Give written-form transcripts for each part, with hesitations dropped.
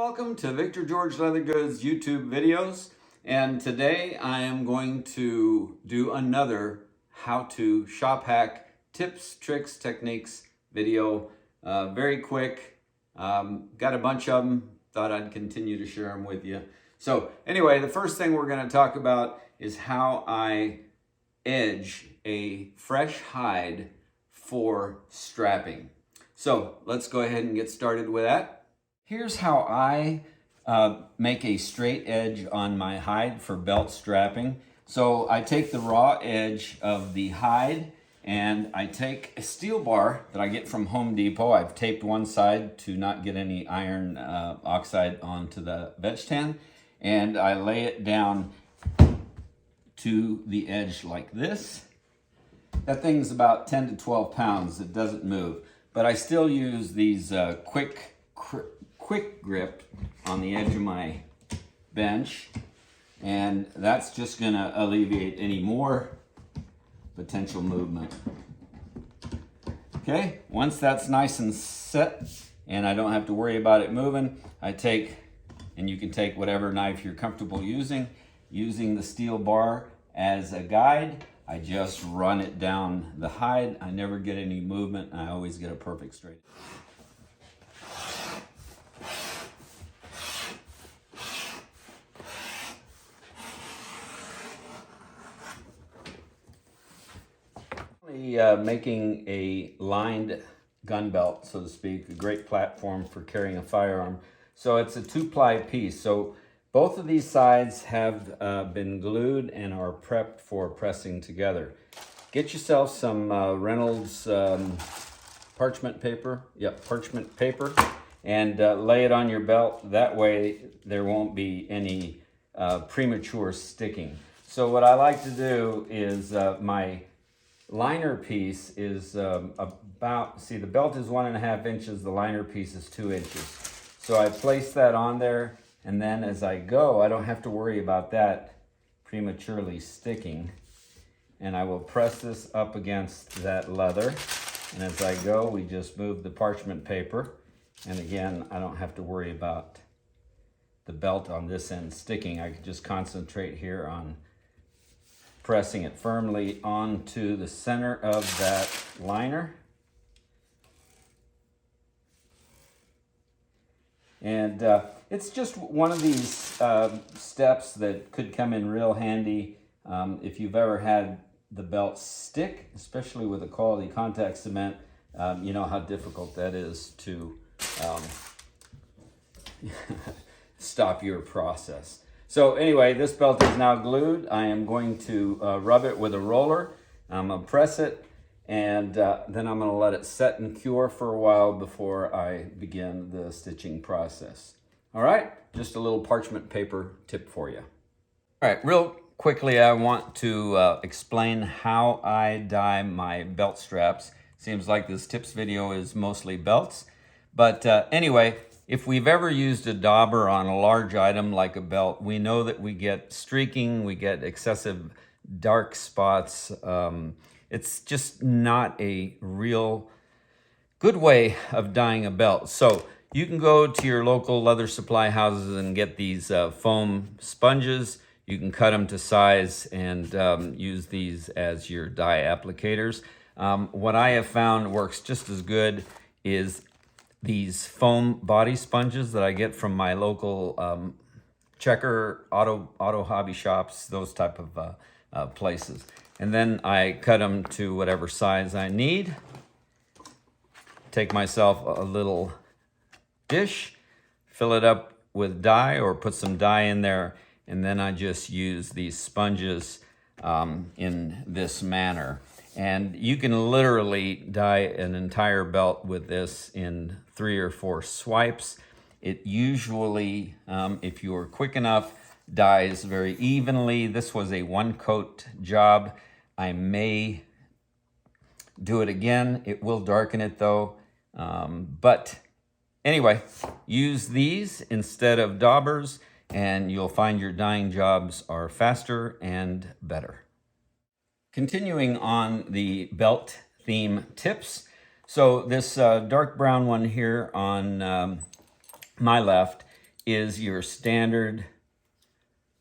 welcome to Victor George Leather Goods YouTube videos. And today I am going to do another how-to shop hack tips, tricks, techniques video. Very quick. Got a bunch of them. Thought I'd continue to share them with you. So anyway, the first thing we're going to talk about is how I edge a fresh hide for strapping. So let's go ahead and get started with that. Here's how I make a straight edge on my hide for belt strapping. So I take the raw edge of the hide and I take a steel bar that I get from Home Depot. I've taped one side to not get any iron oxide onto the veg tan, and I lay it down to the edge like this. That thing's about 10 to 12 pounds. It doesn't move, but I still use these quick grip on the edge of my bench, and that's just going to alleviate any more potential movement. Okay, once that's nice and set and I don't have to worry about it moving, I take, and you can take whatever knife you're comfortable using the steel bar as a guide. I just run it down the hide. I never get any movement, and I always get a perfect straight. Making a lined gun belt, so to speak, a great platform for carrying a firearm. So it's a 2-ply piece. So both of these sides have been glued and are prepped for pressing together. Get yourself some Reynolds parchment paper. Yep, parchment paper, and lay it on your belt. That way there won't be any premature sticking. So what I like to do is my liner piece is about, see, the belt is 1.5 inches, the liner piece is 2 inches. So I place that on there, and then as I go, I don't have to worry about that prematurely sticking. And I will press this up against that leather. And as I go, we just move the parchment paper. And again, I don't have to worry about the belt on this end sticking. I can just concentrate here on pressing it firmly onto the center of that liner. And it's just one of these steps that could come in real handy if you've ever had the belt stick, especially with a quality contact cement. You know how difficult that is to stop your process. So anyway, this belt is now glued. I am going to rub it with a roller. I'm going to press it, and then I'm going to let it set and cure for a while before I begin the stitching process. All right, just a little parchment paper tip for you. All right, real quickly, I want to explain how I dye my belt straps. Seems like this tips video is mostly belts, but anyway, if we've ever used a dauber on a large item like a belt, we know that we get streaking, we get excessive dark spots. It's just not a real good way of dyeing a belt. So you can go to your local leather supply houses and get these foam sponges. You can cut them to size and use these as your dye applicators. What I have found works just as good is these foam body sponges that I get from my local checker, auto hobby shops, those type of places. And then I cut them to whatever size I need. Take myself a little dish, fill it up with dye or put some dye in there, and then I just use these sponges in this manner. And you can literally dye an entire belt with this in 3 or 4 swipes. It usually, if you're quick enough, dyes very evenly. This was a 1-coat job. I may do it again. It will darken it though. But anyway, use these instead of daubers, and you'll find your dyeing jobs are faster and better. Continuing on the belt theme tips. So this dark brown one here on my left is your standard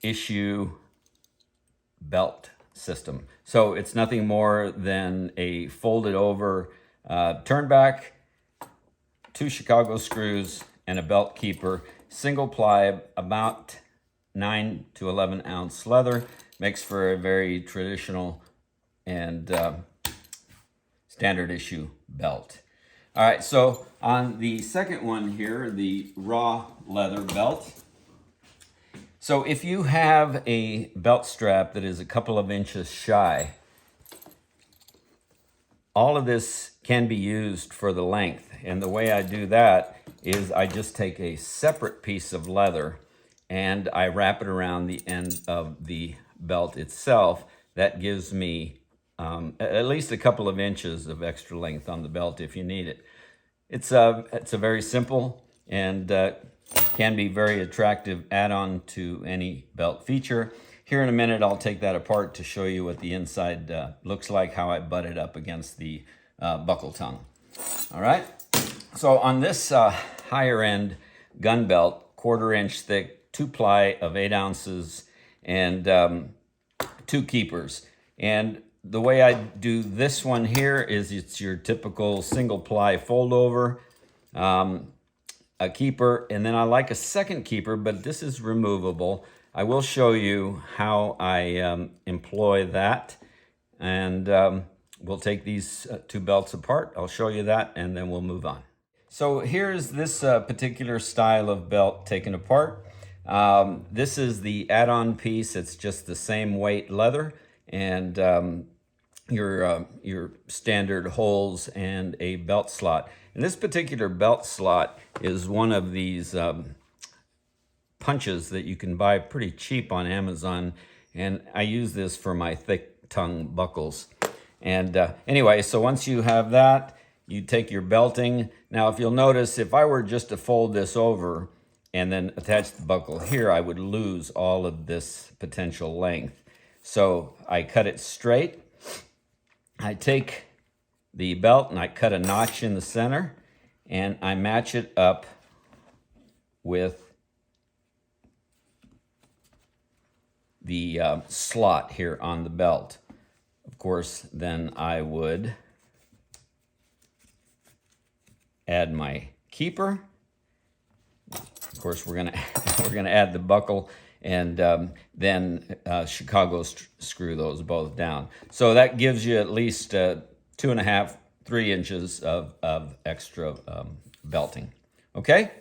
issue belt system. So it's nothing more than a folded over turn back, 2 Chicago screws, and a belt keeper. Single ply, about 9 to 11 ounce leather. Makes for a very traditional and standard issue belt. All right, so on the second one here, the raw leather belt. So if you have a belt strap that is a couple of inches shy, all of this can be used for the length. And the way I do that is I just take a separate piece of leather and I wrap it around the end of the belt itself. That gives me at least a couple of inches of extra length on the belt if you need it. It's a very simple and can be very attractive add-on to any belt feature. Here in a minute, I'll take that apart to show you what the inside looks like, how I butt it up against the buckle tongue. All right, so on this higher end gun belt, 1/4 inch thick, 2 ply of 8 ounces, and 2 keepers. And the way I do this one here is it's your typical single ply fold over, a keeper, and then I like a second keeper, but this is removable. I will show you how I employ that, and we'll take these 2 belts apart. I'll show you that, and then we'll move on. So here's this particular style of belt taken apart. This is the AddOn piece. It's just the same weight leather, and your standard holes and a belt slot. And this particular belt slot is one of these punches that you can buy pretty cheap on Amazon, and I use this for my thick tongue buckles. And anyway, so once you have that, you take your belting. Now, if you'll notice, if I were just to fold this over and then attach the buckle here, I would lose all of this potential length. So I cut it straight. I take the belt and I cut a notch in the center and I match it up with the slot here on the belt. Of course, then I would add my keeper. Of course, we're gonna add the buckle, and then Chicago screw those both down. So that gives you at least 2.5, 3 inches of extra belting. Okay,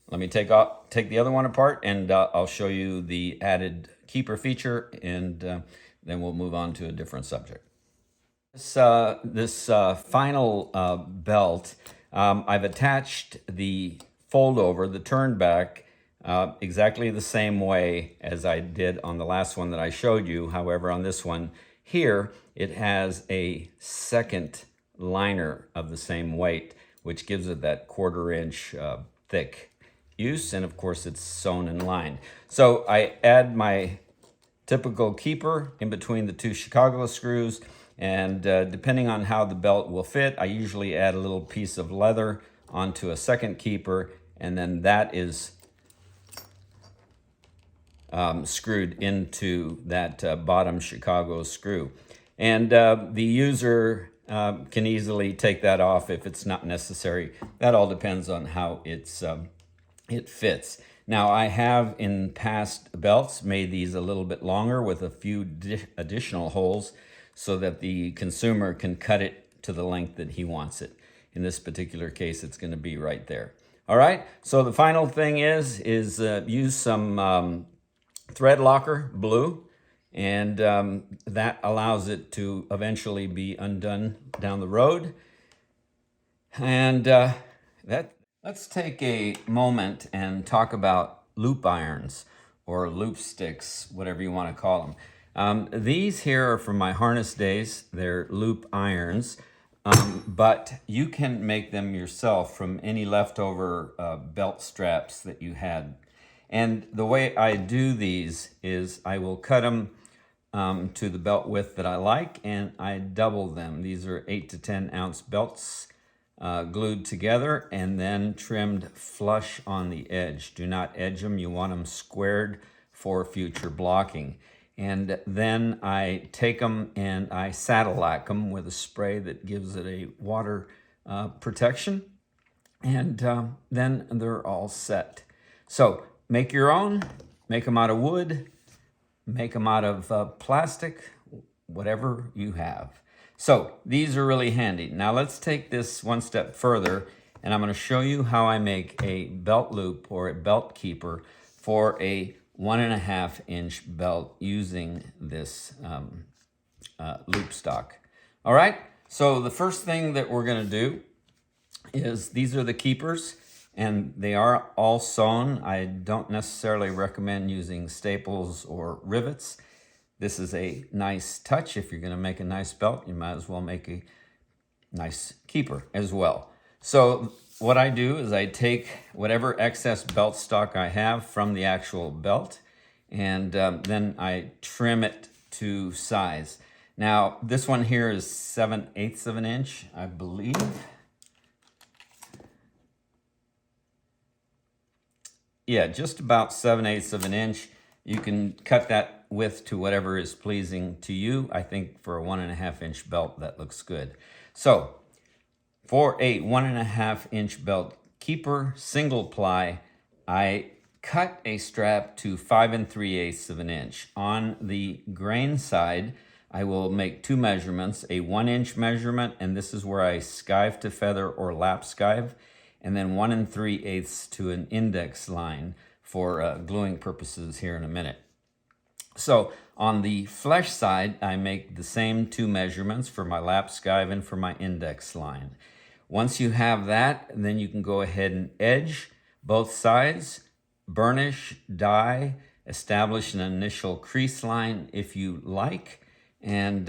let me take the other one apart, and I'll show you the added keeper feature, and then we'll move on to a different subject. This final belt, I've attached the fold over, the turn back, exactly the same way as I did on the last one that I showed you. However, on this one here, it has a second liner of the same weight, which gives it that 1/4 inch thick use. And of course, it's sewn and lined. So I add my typical keeper in between the 2 Chicago screws. And depending on how the belt will fit, I usually add a little piece of leather onto a second keeper, and then that is screwed into that bottom Chicago screw. And the user can easily take that off if it's not necessary. That all depends on how it fits. Now, I have in past belts made these a little bit longer with a few additional holes so that the consumer can cut it to the length that he wants it. In this particular case, it's going to be right there. All right, so the final thing is use some thread locker blue, and that allows it to eventually be undone down the road. And let's take a moment and talk about loop irons or loop sticks, whatever you want to call them. These here are from my harness days. They're loop irons, but you can make them yourself from any leftover belt straps that you had. And the way I do these is I will cut them to the belt width that I like, and I double them. These are 8 to 10 ounce belts. glued together and then trimmed flush on the edge. Do not edge them. You want them squared for future blocking. And then I take them and I saddle lack them with a spray that gives it a water protection. And then they're all set. So make your own, make them out of wood, make them out of plastic, whatever you have. So these are really handy. Now let's take this one step further, and I'm going to show you how I make a belt loop or a belt keeper for a 1.5 inch belt using this loop stock. All right, so the first thing that we're going to do is these are the keepers, and they are all sewn. I don't necessarily recommend using staples or rivets. This is a nice touch. If you're going to make a nice belt, you might as well make a nice keeper as well. So what I do is I take whatever excess belt stock I have from the actual belt, and then I trim it to size. Now, this one here is 7/8 of an inch, I believe. Yeah, just about 7/8 of an inch. You can cut that width to whatever is pleasing to you. I think for a 1.5 inch belt, that looks good. So for a 1.5 inch belt keeper, single ply, I cut a strap to 5 3/8 of an inch. On the grain side, I will make two measurements, a 1 inch measurement, and this is where I skive to feather or lap skive, and then 1 3/8 to an index line for gluing purposes here in a minute. So on the flesh side, I make the same two measurements for my lap skive and for my index line. Once you have that, then you can go ahead and edge both sides, burnish, dye, establish an initial crease line if you like, and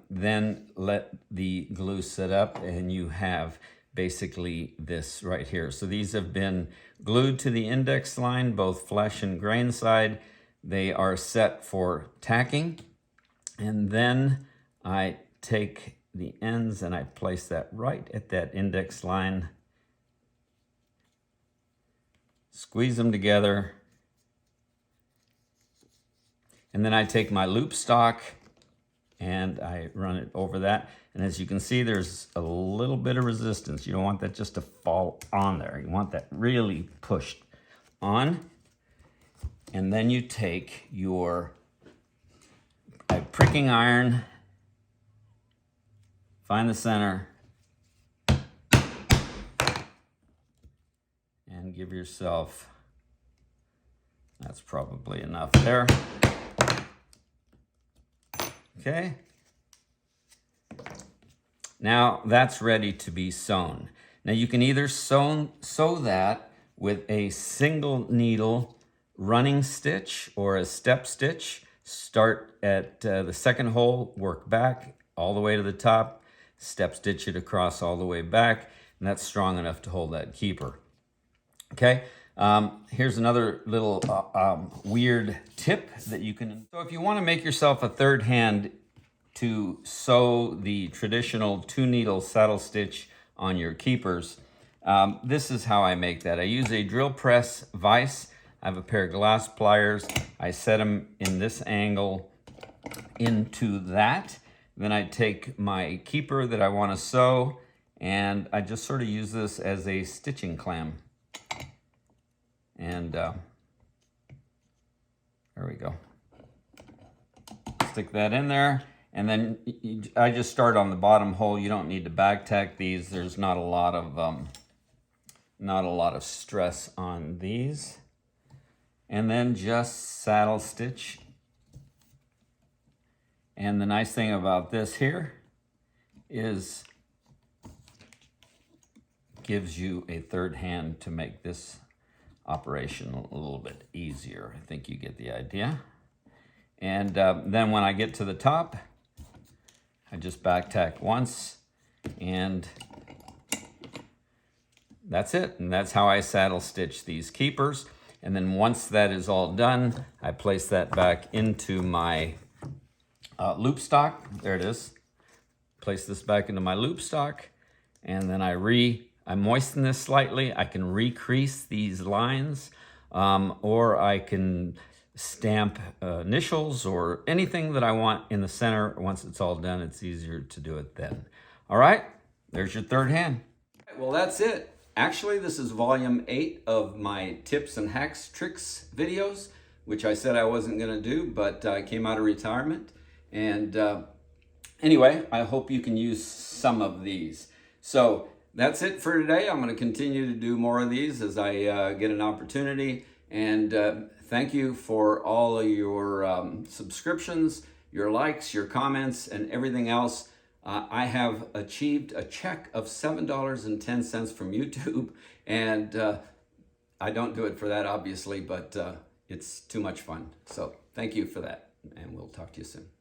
then let the glue set up, and you have basically this right here. So these have been glued to the index line, both flesh and grain side. They are set for tacking. And then I take the ends and I place that right at that index line. Squeeze them together. And then I take my loop stock and I run it over that. And as you can see, there's a little bit of resistance. You don't want that just to fall on there. You want that really pushed on. And then you take your pricking iron, find the center, and give yourself, that's probably enough there. Okay. Now that's ready to be sewn. Now you can either sew that with a single needle running stitch or a step stitch. Start at the second hole, work back all the way to the top, step stitch it across all the way back, and that's strong enough to hold that keeper. Okay, here's another little weird tip that you can. So if you want to make yourself a third hand to sew the traditional 2-needle saddle stitch on your keepers, this is how I make that. I use a drill press vise. I have a pair of glass pliers. I set them in this angle into that. Then I take my keeper that I want to sew, and I just sort of use this as a stitching clamp. And there we go. Stick that in there. And then I just start on the bottom hole. You don't need to back tack these. There's not a lot of stress on these. And then just saddle stitch. And the nice thing about this here is gives you a third hand to make this operation a little bit easier. I think you get the idea. And then when I get to the top, I just back tack once, and that's it. And that's how I saddle stitch these keepers. And then once that is all done, I place that back into my loop stock. There it is. Place this back into my loop stock, and then I moisten this slightly. I can recrease these lines, or I can stamp initials or anything that I want in the center. Once it's all done, it's easier to do it then. All right, there's your third hand. Well, that's it. Actually, this is volume 8 of my tips and hacks, tricks videos, which I said I wasn't going to do, but I came out of retirement. And anyway, I hope you can use some of these. So that's it for today. I'm going to continue to do more of these as I get an opportunity. And thank you for all of your subscriptions, your likes, your comments, and everything else. I have achieved a check of $7.10 from YouTube, and I don't do it for that, obviously, but it's too much fun. So thank you for that, and we'll talk to you soon.